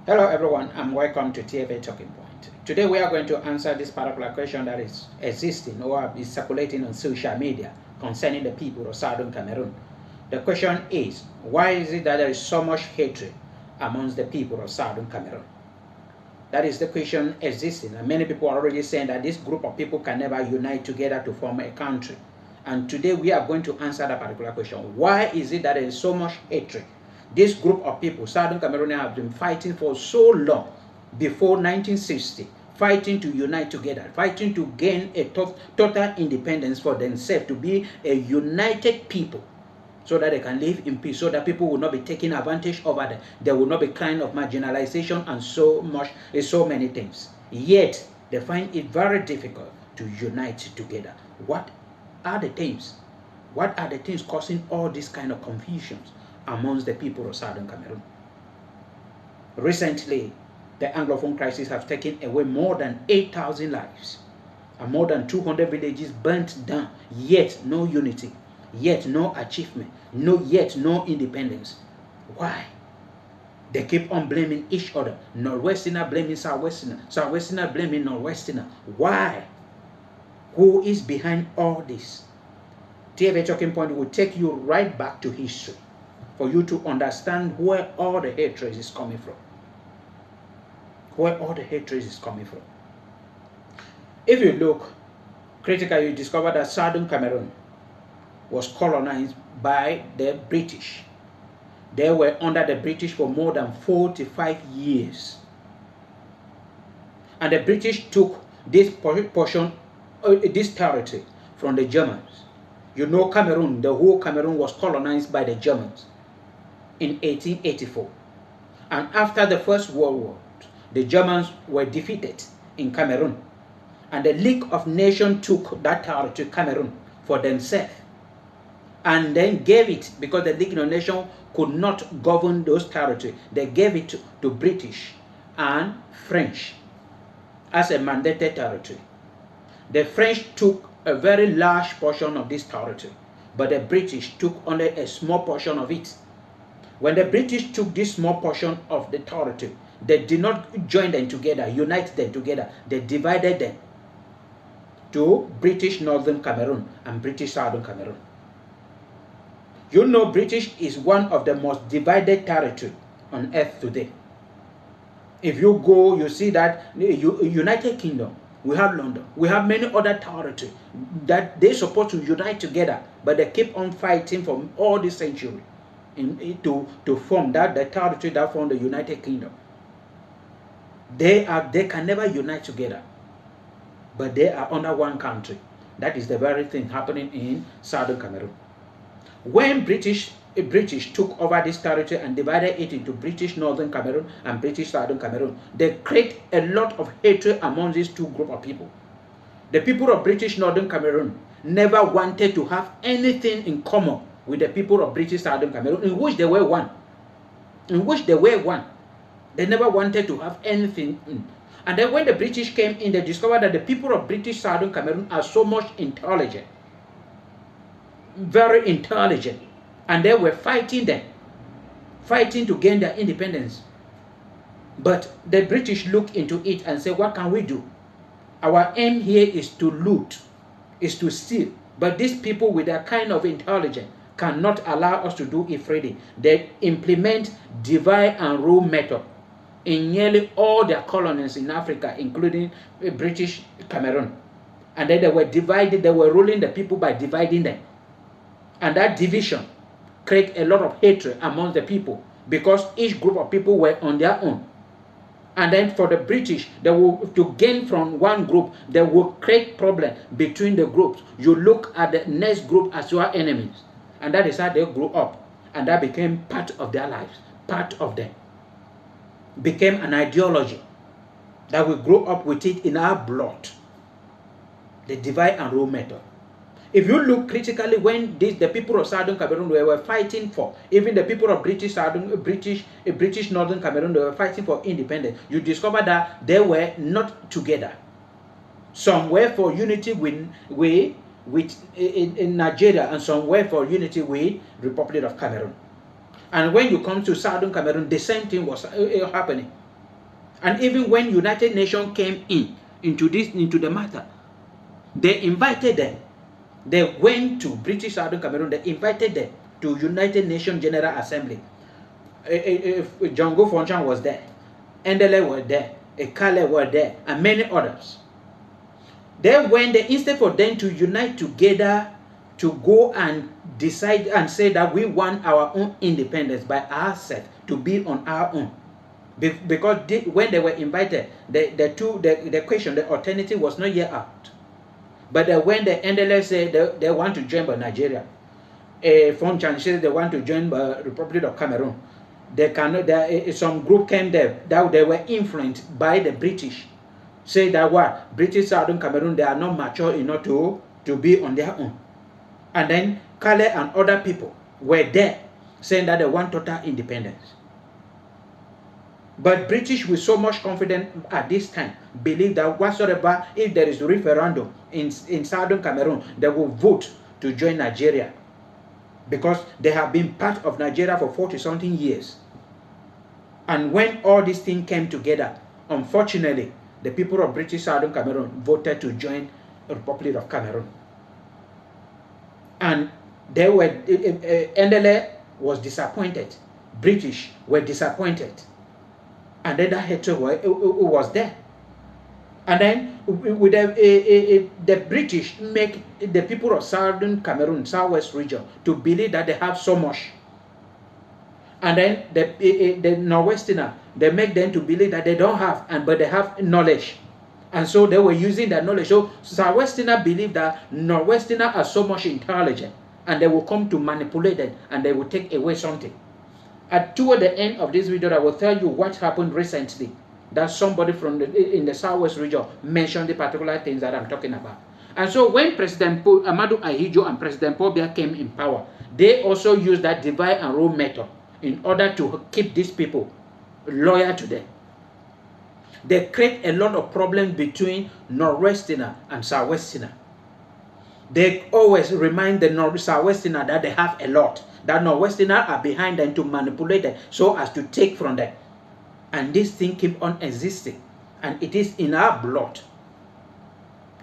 Hello everyone and welcome to TFA Talking Point. Today we are going to answer this particular question that is existing or is circulating on social media concerning the people of Southern Cameroon. The question is, why is it that there is so much hatred amongst the people of Southern Cameroon? That is the question existing, and many people are already saying that this group of people can never unite together to form a country. And today we are going to answer that particular question. Why is it that there is so much hatred? This group of people, Southern Cameroonians, have been fighting for so long, before 1960, fighting to unite together, fighting to gain a total independence for themselves, to be a united people, so that they can live in peace, so that people will not be taking advantage over them. There will not be kind of marginalization and so many things. Yet, they find it very difficult to unite together. What are the things? What are the things causing all this kind of confusions amongst the people of Southern Cameroon? Recently, the Anglophone crisis has taken away more than 8,000 lives, and more than 200 villages burnt down, yet no unity, yet no achievement, yet no independence. Why? They keep on blaming each other. Northwesterner blaming Southwesterner, Southwesterner blaming Northwesterner. Why? Who is behind all this? TFA Talking Point will take you right back to history for you to understand where all the hatred is coming from. Where all the hatred is coming from. If you look critically, you discover that Southern Cameroon was colonized by the British. They were under the British for more than 45 years. And the British took this portion, this territory from the Germans. You know, Cameroon, the whole Cameroon was colonized by the Germans in 1884. And after the First World War, the Germans were defeated in Cameroon. And the League of Nations took that territory, Cameroon, for themselves. And then gave it, because the League of Nations could not govern those territories, they gave it to British and French as a mandated territory. The French took a very large portion of this territory, but the British took only a small portion of it. When the British took this small portion of the territory, they did not join them together, unite them together. They divided them to British Northern Cameroon and British Southern Cameroon. You know, British is one of the most divided territory on earth today. If you go, you see that United Kingdom, we have London, we have many other territories that they're supposed to unite together, but they keep on fighting for all this century to form the territory that form the United Kingdom. They can never unite together, but they are under one country. That is the very thing happening in Southern Cameroon. When British took over this territory and divided it into British Northern Cameroon and British Southern Cameroon, they create a lot of hatred among these two groups of people. The people of British Northern Cameroon never wanted to have anything in common with the people of British Southern Cameroon, in which they were one. They never wanted to have anything in. And then when the British came in, they discovered that the people of British Southern Cameroon are so much intelligent, very intelligent, and they were fighting to gain their independence. But the British looked into it and said, what can we do? Our aim here is to loot, is to steal. But these people with their kind of intelligence cannot allow us to do it freely. They implement divide and rule method in nearly all their colonies in Africa, including British Cameroon. And then they were divided, they were ruling the people by dividing them. And that division created a lot of hatred among the people, because each group of people were on their own. And then for the British, they will, to gain from one group, they will create problem between the groups. You look at the next group as your enemies. And that is how they grew up. And that became part of their lives, part of them. Became an ideology that we grew up with it in our blood. The divide and rule method. If you look critically, when the people of Southern Cameroon were fighting for, even the people of British Northern Cameroon, they were fighting for independence, you discover that they were not together. Some were for unity in Nigeria, and some were for unity with Republic of Cameroon. And when you come to Southern Cameroon, the same thing was happening. And even when United Nations came into the matter, they invited them. They went to British Southern Cameroon. They invited them to United Nations General Assembly. Django Fonchan was there. Endele were there. Ekale were there. And many others. Then when they, instead for them to unite together to go and decide and say that we want our own independence by ourselves, to be on our own. Because when they were invited, the question, the alternative was not yet out. But when the NLS said they want to join Nigeria, Fonchan said they want to join the Republic of Cameroon, they cannot. Some group came there that they were influenced by the British, say that what British Southern Cameroon, they are not mature enough to be on their own. And then Kale and other people were there saying that they want total independence. But British, with so much confidence at this time, believe that whatsoever, if there is a referendum in Southern Cameroon, they will vote to join Nigeria, because they have been part of Nigeria for 40-something years. And when all these things came together, unfortunately, the people of British Southern Cameroon voted to join the Republic of Cameroon. And they were, Ndele was disappointed. British were disappointed. And then that hatred was there. And then with the British make the people of Southern Cameroon, Southwest region, to believe that they have so much. And then the Northwesterner, they make them to believe that they don't have, but they have knowledge. And so they were using that knowledge. So Southwesterner believe that Northwesterner are so much intelligent, and they will come to manipulate them, and they will take away something. Toward the end of this video, I will tell you what happened recently, that somebody from in the Southwest region mentioned the particular things that I'm talking about. And so when President Amadou Ahidjo and President Paul Biya came in power, they also used that divide and rule method in order to keep these people loyal to them. They create a lot of problems between Northwesterner and Southwesterner. They always remind the Southwesterner that they have a lot, that Northwesterners are behind them to manipulate them so as to take from them. And this thing keep on existing, and it is in our blood,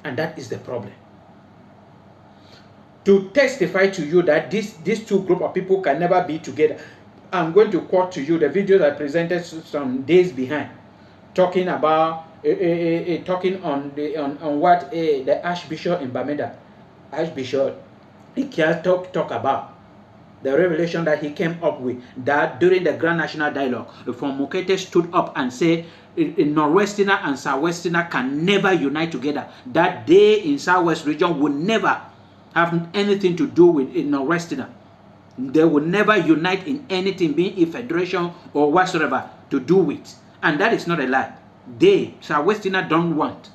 and that is the problem. To testify to you that these two groups of people can never be together, I'm going to quote to you the videos I presented some days behind, talking about talking on what the Archbishop in Bamenda, Archbishop Ikia talk about. The revelation that he came up with, that during the Grand National Dialogue, From Mokete stood up and said Northwesterner and Southwesterner can never unite together. That they in Southwest region will never have anything to do with Northwesterner. They will never unite in anything, being a federation or whatsoever, to do with. And that is not a lie. They, Southwesterner, don't want.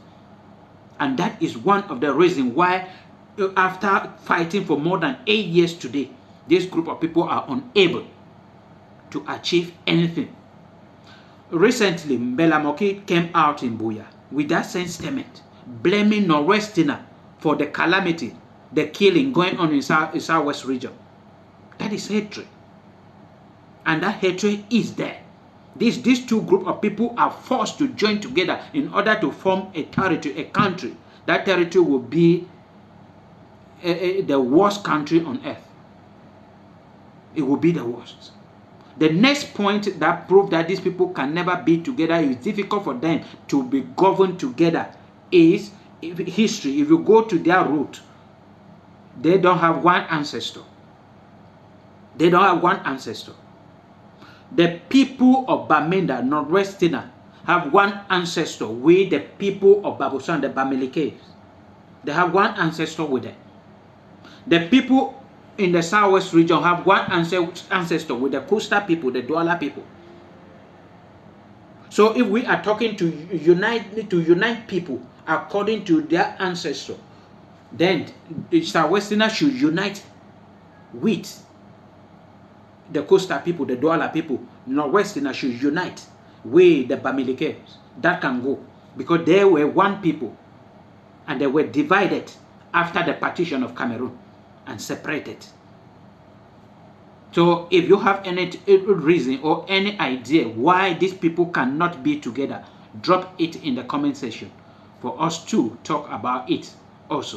And that is one of the reasons why, after fighting for more than 8 years today, this group of people are unable to achieve anything. Recently, Mbela Moki came out in Buea with that same statement, blaming Northwesterner for the calamity, the killing going on in Southwest region. That is hatred. And that hatred is there. These two groups of people are forced to join together in order to form a territory, a country. That territory will be the worst country on earth. It will be the worst. The next point that proves that these people can never be together, it's difficult for them to be governed together, is history. If you go to their root, they don't have one ancestor. They don't have one ancestor. The people of Bamenda, Northwesterner, have one ancestor with the people of Babusan, the Bamilikes. They have one ancestor with them. The people in the Southwest region have one ancestor with the Kusta people, the Douala people. So if we are talking to unite people according to their ancestor, then the Southwesterners should unite with the Coastal people, the Douala people. Northwesterners should unite with the Bamilikes. That can go, because they were one people and they were divided after the partition of Cameroon and separated. So if you have any reason or any idea why these people cannot be together, drop it in the comment section for us to talk about it also.